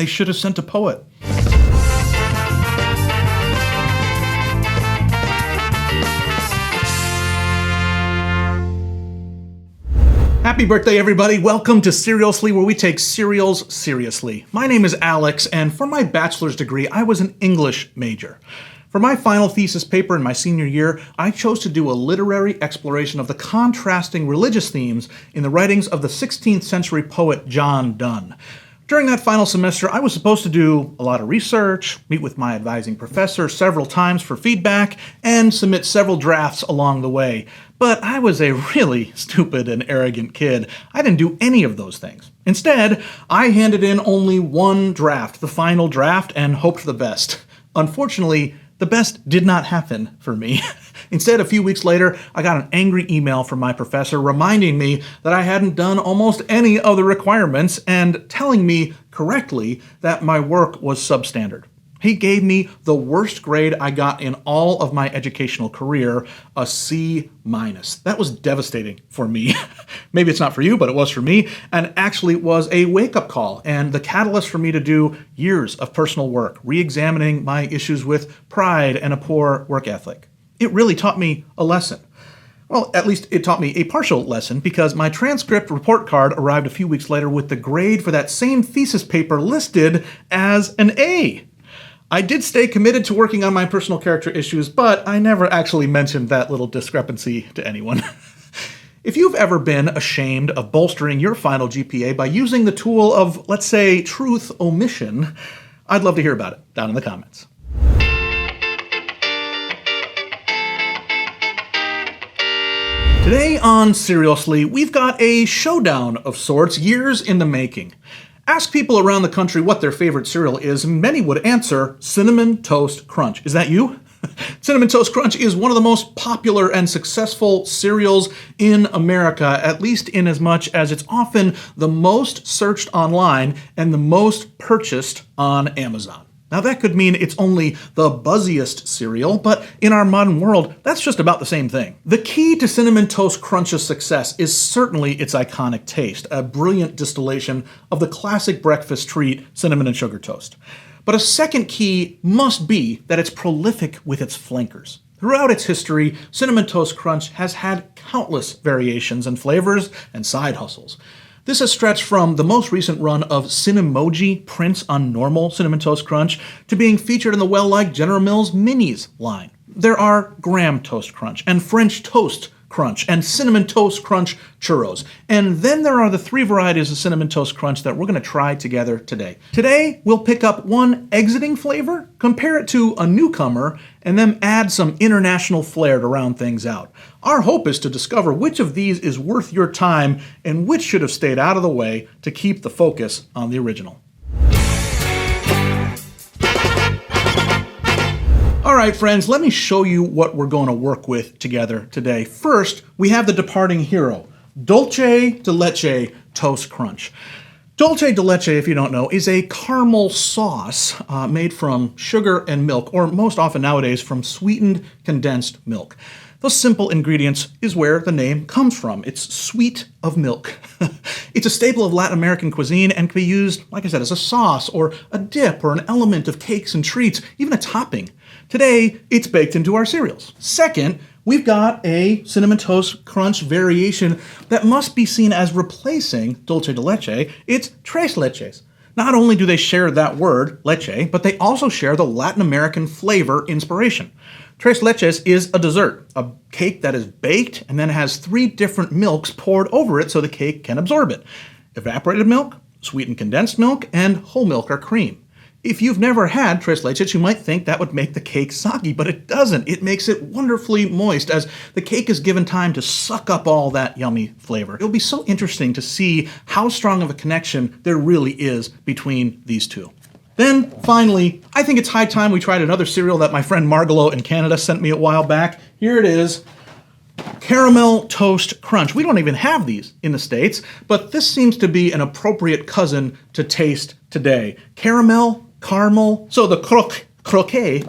They should have sent a poet. Happy birthday, everybody. Welcome to Cerealsly, where we take cereals seriously. My name is Alex, and for my bachelor's degree, I was an English major. For my final thesis paper in my senior year, I chose to do a literary exploration of the contrasting religious themes in the writings of the 16th century poet John Donne. During that final semester, I was supposed to do a lot of research, meet with my advising professor several times for feedback, and submit several drafts along the way. But I was a really stupid and arrogant kid. I didn't do any of those things. Instead, I handed in only one draft, the final draft, and hoped for the best. Unfortunately, the best did not happen for me. Instead, a few weeks later, I got an angry email from my professor reminding me that I hadn't done almost any of the requirements and telling me correctly that my work was substandard. He gave me the worst grade I got in all of my educational career, a C-. That was devastating for me. Maybe it's not for you, but it was for me, and actually was a wake-up call and the catalyst for me to do years of personal work, re-examining my issues with pride and a poor work ethic. It really taught me a lesson. Well, at least it taught me a partial lesson, because my transcript report card arrived a few weeks later with the grade for that same thesis paper listed as an A. I did stay committed to working on my personal character issues, but I never actually mentioned that little discrepancy to anyone. If you've ever been ashamed of bolstering your final GPA by using the tool of, let's say, truth omission, I'd love to hear about it down in the comments. Today on Cerealsly, we've got a showdown of sorts, years in the making. Ask people around the country what their favorite cereal is, and many would answer Cinnamon Toast Crunch. Is that you? Cinnamon Toast Crunch is one of the most popular and successful cereals in America, at least in as much as it's often the most searched online and the most purchased on Amazon. Now that could mean it's only the buzziest cereal, but in our modern world, that's just about the same thing. The key to Cinnamon Toast Crunch's success is certainly its iconic taste, a brilliant distillation of the classic breakfast treat, cinnamon and sugar toast. But a second key must be that it's prolific with its flankers. Throughout its history, Cinnamon Toast Crunch has had countless variations and flavors and side hustles. This has stretched from the most recent run of Cinnamoji prints on normal Cinnamon Toast Crunch to being featured in the well-liked General Mills Minis line. There are Graham Toast Crunch and French Toast Crunch and Cinnamon Toast Crunch Churros. And then there are the three varieties of Cinnamon Toast Crunch that we're going to try together today. Today, we'll pick up one exiting flavor, compare it to a newcomer, and then add some international flair to round things out. Our hope is to discover which of these is worth your time and which should have stayed out of the way to keep the focus on the original. All right, friends, let me show you what we're going to work with together today. First, we have the departing hero, Dolche de Leche Toast Crunch. Dolce de leche, if you don't know, is a caramel sauce made from sugar and milk, or most often nowadays from sweetened condensed milk. Those simple ingredients is where the name comes from. It's sweet of milk. It's a staple of Latin American cuisine and can be used, like I said, as a sauce or a dip or an element of cakes and treats, even a topping. Today, it's baked into our cereals. Second, we've got a Cinnamon Toast Crunch variation that must be seen as replacing Dulce de Leche. It's Tres Leches. Not only do they share that word, leche, but they also share the Latin American flavor inspiration. Tres Leches is a dessert, a cake that is baked and then has 3 different milks poured over it so the cake can absorb it. Evaporated milk, sweetened condensed milk, and whole milk or cream. If you've never had Tres Leches, you might think that would make the cake soggy, but it doesn't. It makes it wonderfully moist as the cake is given time to suck up all that yummy flavor. It'll be so interesting to see how strong of a connection there really is between these two. Then, finally, I think it's high time we tried another cereal that my friend Margalo in Canada sent me a while back. Here it is. Caramel Toast Crunch. We don't even have these in the States, but this seems to be an appropriate cousin to taste today. Caramel, so the croquet,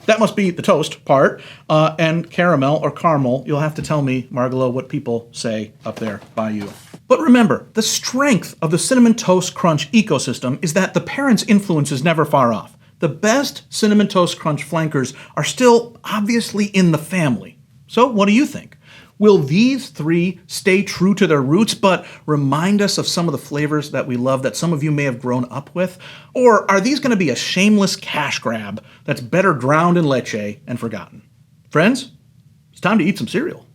that must be the toast part, and caramel or caramel. You'll have to tell me, Margalo, what people say up there by you. But remember, the strength of the Cinnamon Toast Crunch ecosystem is that the parent's influence is never far off. The best Cinnamon Toast Crunch flankers are still obviously in the family. So what do you think? Will these three stay true to their roots but remind us of some of the flavors that we love that some of you may have grown up with? Or are these going to be a shameless cash grab that's better drowned in leche and forgotten? Friends, it's time to eat some cereal.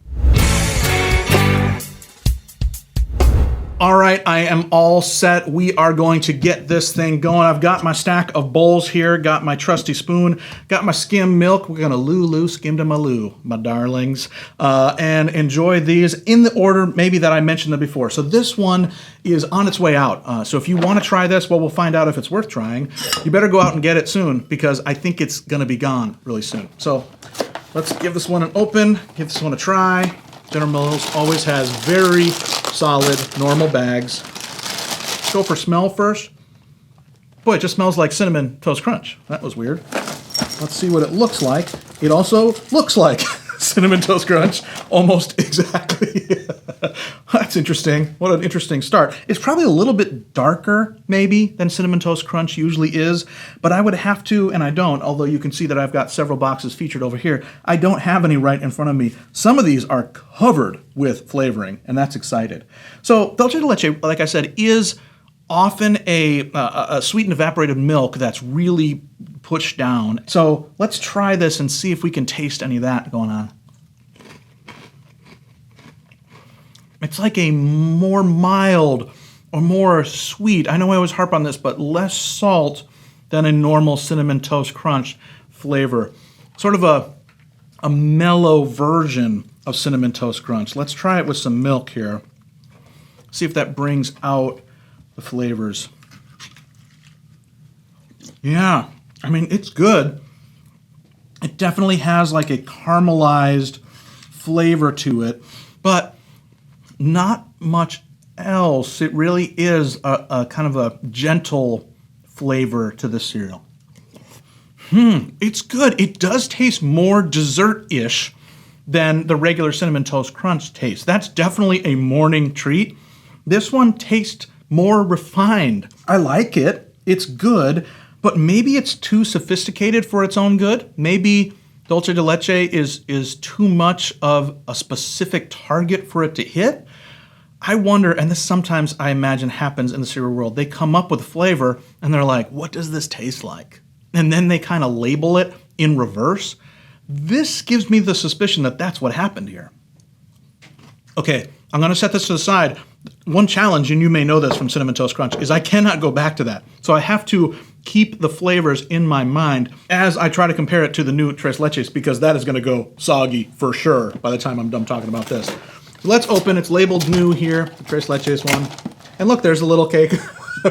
All right, I am all set. We are going to get this thing going. I've got my stack of bowls here, got my trusty spoon, got my skim milk. We're gonna loo skim to my loo, my darlings, and enjoy these in the order maybe that I mentioned them before. So this one is on its way out. So if you wanna try this, well, we'll find out if it's worth trying. You better go out and get it soon because I think it's gonna be gone really soon. So let's give this one an open, give this one a try. General Mills always has very solid, normal bags. Let's go for smell first. Boy, it just smells like Cinnamon Toast Crunch. That was weird. Let's see what it looks like. It also looks like Cinnamon Toast Crunch, almost exactly. That's interesting. What an interesting start. It's probably a little bit darker, maybe, than Cinnamon Toast Crunch usually is, but I would have to, and I don't, although you can see that I've got several boxes featured over here. I don't have any right in front of me. Some of these are covered with flavoring, and that's excited. So Dolce de Leche, like I said, is often a sweetened evaporated milk that's really pushed down. So let's try this and see if we can taste any of that going on. It's like a more mild or more sweet, I know I always harp on this, but less salt than a normal Cinnamon Toast Crunch flavor. Sort of a mellow version of Cinnamon Toast Crunch. Let's try it with some milk here. See if that brings out the flavors. Yeah, I mean, it's good. It definitely has like a caramelized flavor to it, but not much else. It really is a kind of a gentle flavor to the cereal. It's good. It does taste more dessert-ish than the regular Cinnamon Toast Crunch taste. That's definitely a morning treat. This one tastes more refined. I like it. It's good, but maybe it's too sophisticated for its own good. Maybe Dolce de Leche is too much of a specific target for it to hit. I wonder, and this sometimes I imagine happens in the cereal world, they come up with flavor and they're like, what does this taste like? And then they kind of label it in reverse. This gives me the suspicion that that's what happened here. Okay, I'm gonna set this to the side. One challenge, and you may know this from Cinnamon Toast Crunch, is I cannot go back to that. So I have to keep the flavors in my mind as I try to compare it to the new Tres Leches, because that is gonna go soggy for sure by the time I'm done talking about this. Let's open, it's labeled new here, the Tres Leches one. And look, there's a little cake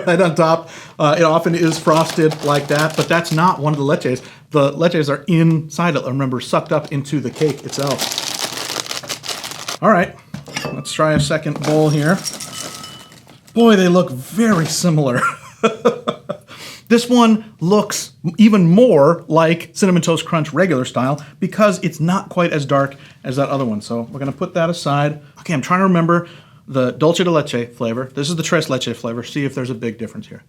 right on top. It often is frosted like that, but that's not one of the leches. The leches are inside it, remember, sucked up into the cake itself. All right, let's try a second bowl here. Boy, they look very similar. This one looks even more like Cinnamon Toast Crunch regular style because it's not quite as dark as that other one. So we're gonna put that aside. Okay, I'm trying to remember the Dolce de Leche flavor. This is the Tres Leche flavor. See if there's a big difference here.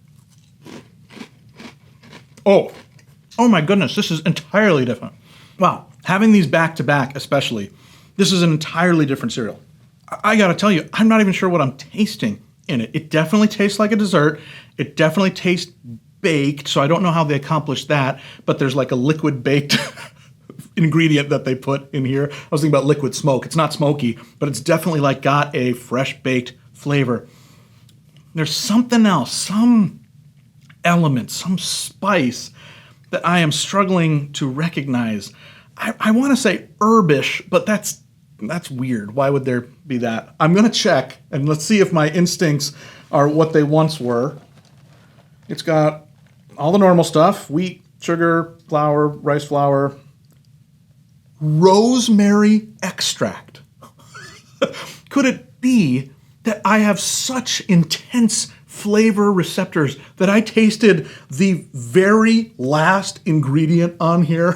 Oh my goodness, this is entirely different. Wow, having these back to back especially, this is an entirely different cereal. I gotta tell you, I'm not even sure what I'm tasting in it. It definitely tastes like a dessert. It definitely tastes baked, so I don't know how they accomplished that, but there's like a liquid baked ingredient that they put in here. I was thinking about liquid smoke. It's not smoky, but it's definitely like got a fresh baked flavor. There's something else, some element, some spice that I am struggling to recognize. I want to say herbish, but that's weird. Why would there be that? I'm gonna check and let's see if my instincts are what they once were. It's got all the normal stuff: wheat, sugar, flour, rice flour, rosemary extract. Could it be that I have such intense flavor receptors that I tasted the very last ingredient on here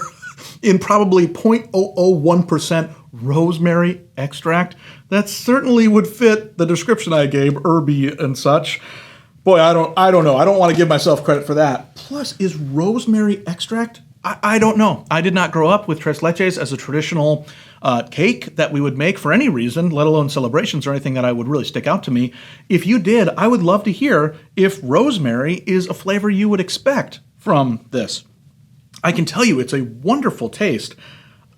in probably 0.001% rosemary extract. That certainly would fit the description I gave, herby and such. Boy, I don't know. I don't want to give myself credit for that. Plus, is rosemary extract? I don't know. I did not grow up with tres leches as a traditional cake that we would make for any reason, let alone celebrations or anything that I would really stick out to me. If you did, I would love to hear if rosemary is a flavor you would expect from this. I can tell you it's a wonderful taste.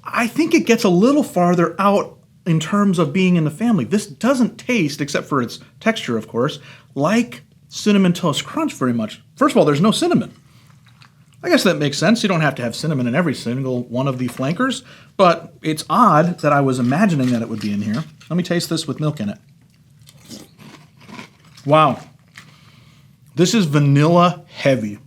I think it gets a little farther out in terms of being in the family. This doesn't taste, except for its texture, of course, like Cinnamon Toast Crunch very much. First of all, there's no cinnamon. I guess that makes sense. You don't have to have cinnamon in every single one of the flankers, but it's odd that I was imagining that it would be in here. Let me taste this with milk in it. Wow. This is vanilla heavy,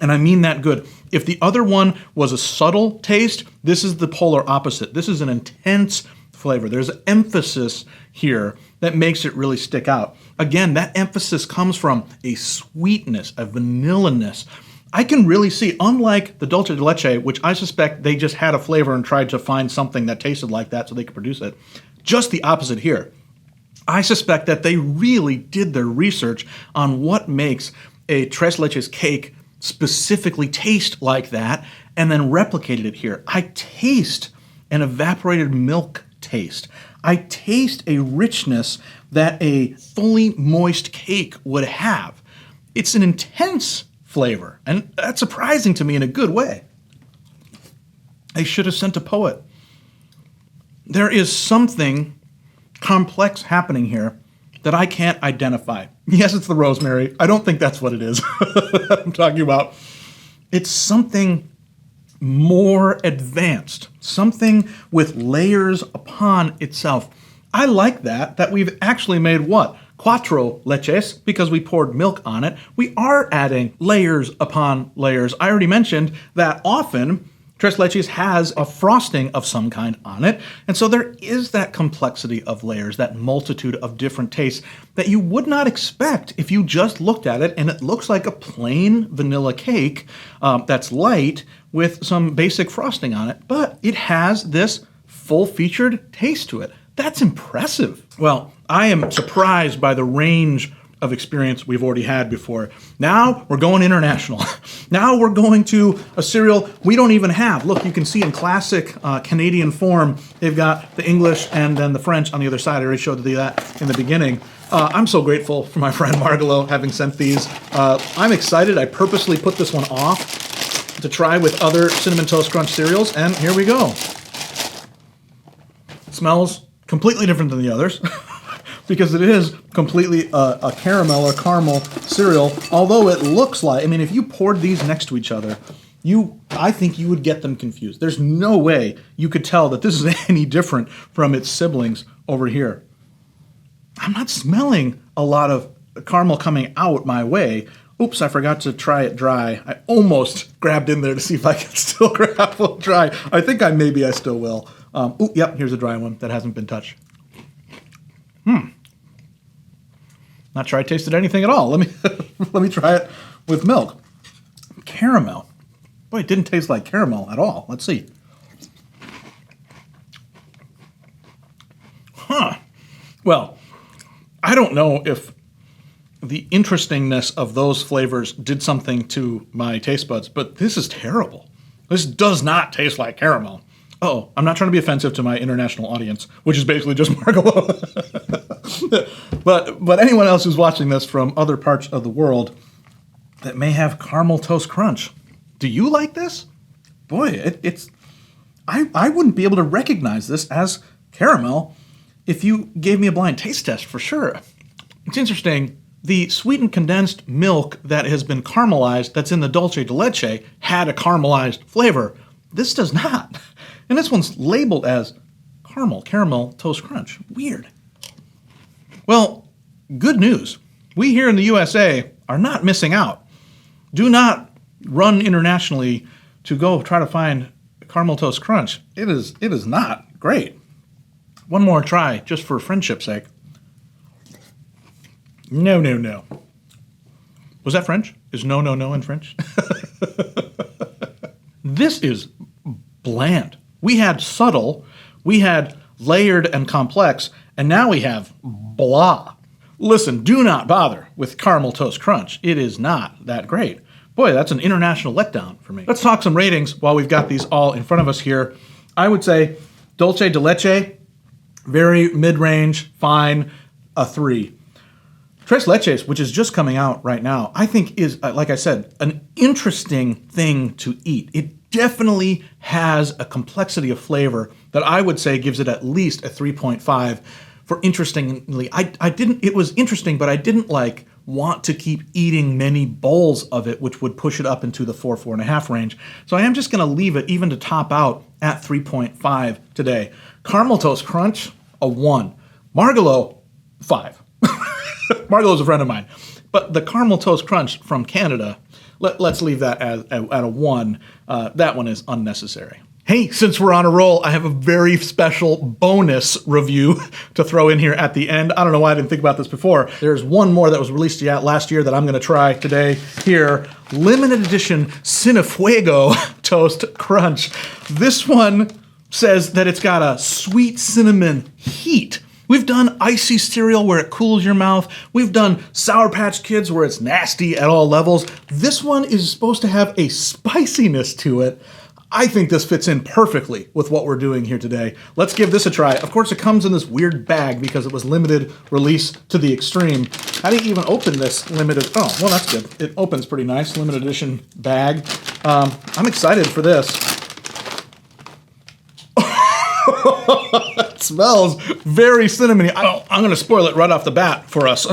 and I mean that good. If the other one was a subtle taste, this is the polar opposite. This is an intense flavor. There's emphasis here that makes it really stick out. Again, that emphasis comes from a sweetness, a vanilla-ness. I can really see, unlike the Dolce de Leche, which I suspect they just had a flavor and tried to find something that tasted like that so they could produce it, just the opposite here. I suspect that they really did their research on what makes a tres leches cake specifically taste like that and then replicated it here. I taste an evaporated milk taste. I taste a richness that a fully moist cake would have. It's an intense flavor, and that's surprising to me in a good way. I should have sent a poet. There is something complex happening here that I can't identify. Yes, it's the rosemary. I don't think that's what it is I'm talking about. It's something more advanced, something with layers upon itself. I like that we've actually made what? Cuatro leches, because we poured milk on it. We are adding layers upon layers. I already mentioned that often tres leches has a frosting of some kind on it, and so there is that complexity of layers, that multitude of different tastes that you would not expect if you just looked at it and it looks like a plain vanilla cake that's light with some basic frosting on it, but it has this full-featured taste to it. That's impressive. Well, I am surprised by the range of experience we've already had before. Now we're going international. Now we're going to a cereal we don't even have. Look, you can see in classic Canadian form, they've got the English and then the French on the other side. I already showed you that in the beginning. I'm so grateful for my friend Margalo having sent these. I'm excited. I purposely put this one off to try with other Cinnamon Toast Crunch cereals, and here we go. It smells completely different than the others. Because it is completely a caramel or caramel cereal, although it looks like, I mean, if you poured these next to each other, I think you would get them confused. There's no way you could tell that this is any different from its siblings over here. I'm not smelling a lot of caramel coming out my way. Oops, I forgot to try it dry. I almost grabbed in there to see if I could still grab it dry. I think I still will. Yep, here's a dry one that hasn't been touched. Not sure I tasted anything at all. Let me try it with milk. Caramel. Boy, it didn't taste like caramel at all. Let's see. Well, I don't know if the interestingness of those flavors did something to my taste buds, but this is terrible. This does not taste like caramel. Oh, I'm not trying to be offensive to my international audience, which is basically just Margalo. But anyone else who's watching this from other parts of the world that may have caramel toast crunch, do you like this? Boy, I wouldn't be able to recognize this as caramel if you gave me a blind taste test for sure. It's interesting. The sweetened condensed milk that has been caramelized that's in the Dolce de Leche had a caramelized flavor. This does not. And this one's labeled as caramel toast crunch. Weird. Well, good news. We here in the USA are not missing out. Do not run internationally to go try to find caramel toast crunch. It is not great. One more try, just for friendship's sake. No. Was that French? Is no in French? This is bland. We had subtle, we had layered and complex, and now we have blah. Listen, do not bother with Caramel Toast Crunch. It is not that great. Boy, that's an international letdown for me. Let's talk some ratings while we've got these all in front of us here. I would say Dolce de Leche, very mid-range, fine, a 3. Tres Leches, which is just coming out right now, I think is, like I said, an interesting thing to eat. It definitely has a complexity of flavor that I would say gives it at least a 3.5 for interestingly. It was interesting, but I didn't want to keep eating many bowls of it, which would push it up into the 4.5 range. So I am just going to leave it even to top out at 3.5 today. Caramel Toast Crunch, a 1. Margalo, 5. Margalo's a friend of mine. But the Caramel Toast Crunch from Canada, let's leave that at a 1. That one is unnecessary. Hey, since we're on a roll, I have a very special bonus review to throw in here at the end. I don't know why I didn't think about this before. There's one more that was released last year that I'm going to try today here. Limited edition Cinefuego Toast Crunch. This one says that it's got a sweet cinnamon heat. We've done icy cereal where it cools your mouth. We've done Sour Patch Kids where it's nasty at all levels. This one is supposed to have a spiciness to it. I think this fits in perfectly with what we're doing here today. Let's give this a try. Of course, it comes in this weird bag because it was limited release to the extreme. How do you even open this limited? Oh, well, that's good. It opens pretty nice, limited edition bag. I'm excited for this. It smells very cinnamony. I'm going to spoil it right off the bat for us.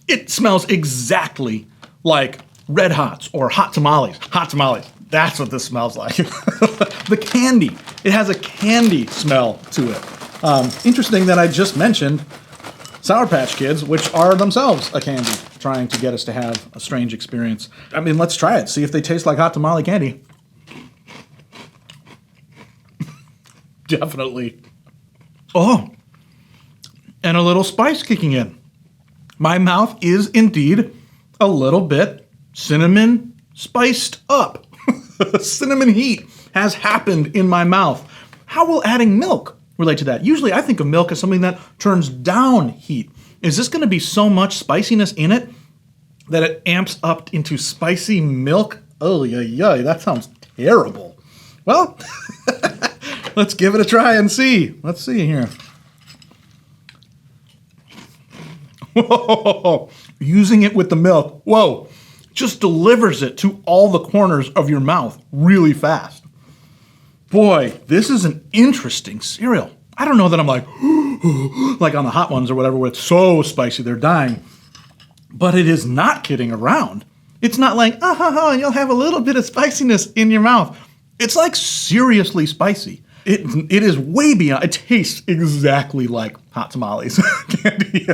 It smells exactly like Red Hots or hot tamales. Hot tamales. That's what this smells like. The candy. It has a candy smell to it. Interesting that I just mentioned Sour Patch Kids, which are themselves a candy, trying to get us to have a strange experience. I mean, let's try it. See if they taste like hot tamale candy. Definitely. Oh, and a little spice kicking in. My mouth is indeed a little bit cinnamon spiced up. Cinnamon heat has happened in my mouth. How will adding milk relate to that? Usually I think of milk as something that turns down heat. Is this going to be so much spiciness in it that it amps up into spicy milk? Oh, yeah, that sounds terrible. Well, let's give it a try and see. Let's see here. Whoa, using it with the milk. Whoa. Just delivers it to all the corners of your mouth really fast. Boy, this is an interesting cereal. I don't know that I'm like on the hot ones or whatever where it's so spicy they're dying. But it is not kidding around. It's not like, you'll have a little bit of spiciness in your mouth. It's like seriously spicy. It is way beyond, it tastes exactly like hot tamales candy.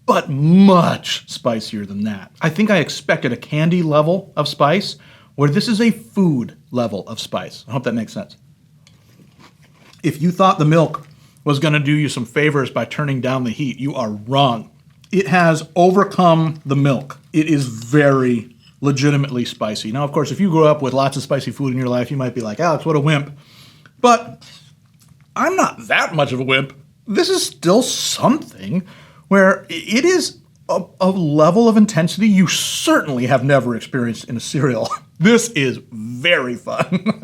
But much spicier than that. I think I expected a candy level of spice, where this is a food level of spice. I hope that makes sense. If you thought the milk was going to do you some favors by turning down the heat, you are wrong. It has overcome the milk. It is very legitimately spicy. Now, of course, if you grew up with lots of spicy food in your life, you might be like, Alex, what a wimp. But I'm not that much of a wimp. This is still something where it is a level of intensity you certainly have never experienced in a cereal. This is very fun.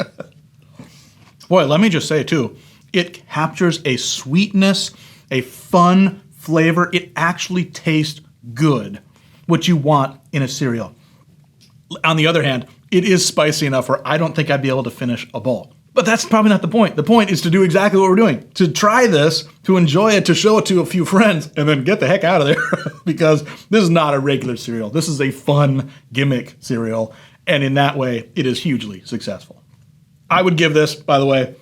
Boy, let me just say too, it captures a sweetness, a fun flavor. It actually tastes good, what you want in a cereal. On the other hand, it is spicy enough where I don't think I'd be able to finish a bowl. But that's probably not the point. The point is to do exactly what we're doing. To try this, to enjoy it, to show it to a few friends, and then get the heck out of there. Because this is not a regular cereal. This is a fun gimmick cereal. And in that way, it is hugely successful. I would give this, by the way,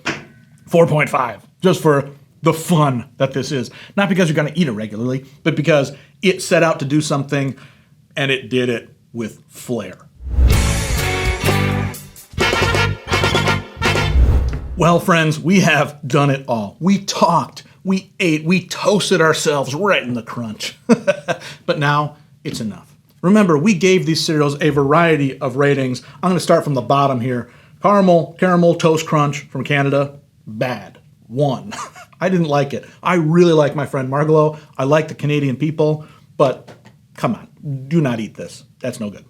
4.5. Just for the fun that this is. Not because you're going to eat it regularly, but because it set out to do something, and it did it with flair. Well, friends, we have done it all. We talked, we ate, we toasted ourselves right in the crunch. But now it's enough. Remember, we gave these cereals a variety of ratings. I'm going to start from the bottom here. Caramel Toast Crunch from Canada, bad. 1. I didn't like it. I really like my friend Margalo. I like the Canadian people, but come on, do not eat this. That's no good.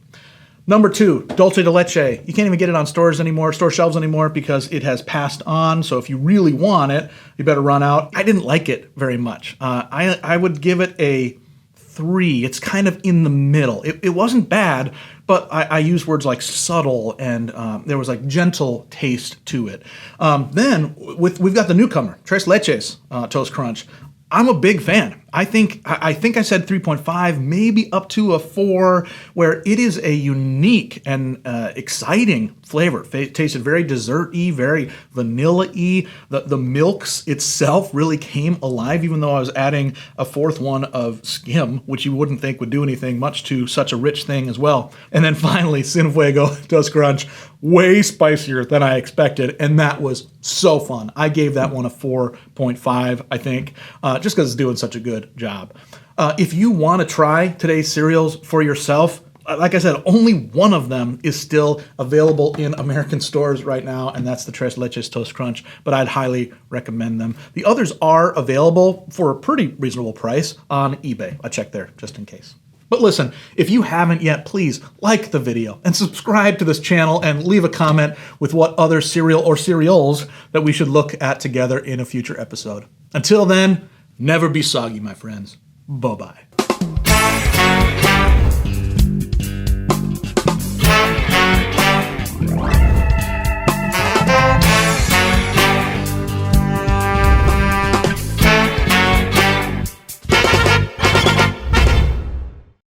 Number 2, Dolce de Leche. You can't even get it on store shelves anymore because it has passed on. So if you really want it, you better run out. I didn't like it very much. I would give it a 3. It's kind of in the middle. It wasn't bad, but I use words like subtle and there was like gentle taste to it. Then we've got the newcomer, Tres Leches Toast Crunch. I'm a big fan. I think I said 3.5, maybe up to a 4, where it is a unique and exciting flavor. It tasted very dessert-y, very vanilla-y. The milks itself really came alive, even though I was adding a 4th one of Skim, which you wouldn't think would do anything much to such a rich thing as well. And then finally, Sin Fuego Toast Crunch, way spicier than I expected, and that was so fun. I gave that one a 4.5, I think, just because it's doing such a good job. If you want to try today's cereals for yourself, like I said, only one of them is still available in American stores right now, and that's the Tres Leches Toast Crunch, but I'd highly recommend them. The others are available for a pretty reasonable price on eBay. I checked there just in case. But listen, if you haven't yet, please like the video and subscribe to this channel and leave a comment with what other cereal or cereals that we should look at together in a future episode. Until then, never be soggy, my friends. Bye-bye.